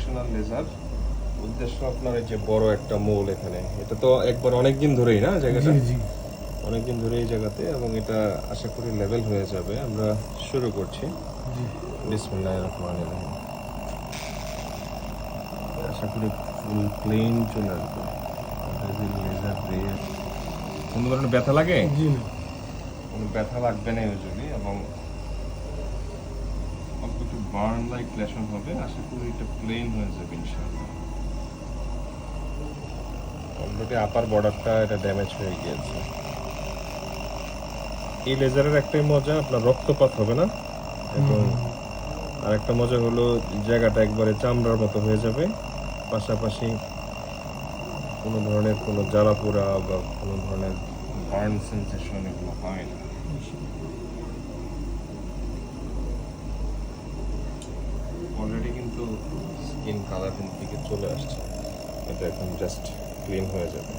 Professional laser. উদ্দেশ্য আপনার এই যে বড় একটা মোল এখানে, এটা তো একবার অনেকদিন ধরেই না জায়গাটা, জি অনেকদিন ধরে এই জায়গাতে, এবং এটা আশা করি লেভেল হয়ে যাবে। আমরা শুরু করছি। জি বিসমিল্লাহির রহমানির রহিম। আশা করি ফুল প্লেন চলে আসবে। লেজার দিয়ে কোনো ধরনের ব্যথা লাগে? জি না কোনো ব্যথা লাগবে না ইউজুয়ালি, এবং অল্প একটু বার্ন লাইক লেশন হবে। আশা করি এটা প্লেন হয়ে যাবে ইনশাআল্লাহ। অলরেডি আপার বর্ডারটা এটা ড্যামেজ হয়ে গিয়েছে। এই লেজারের একটাই মজা, আপনার রক্তপাত হবে না, এবং আরেকটা মজা হলো জায়গাটা একবারে চামড়ার মতো হয়ে যাবে। পাশাপাশি কোনো ধরনের কোনো জ্বালা পোড়া বা কোনো ধরনের বার্ন সেন্সেশন এগুলো হয় না। অলরেডি কিন্তু স্কিন কালারের দিকে চলে আসছে, এটা এখন জাস্ট ক্লিন হয়ে যাবে।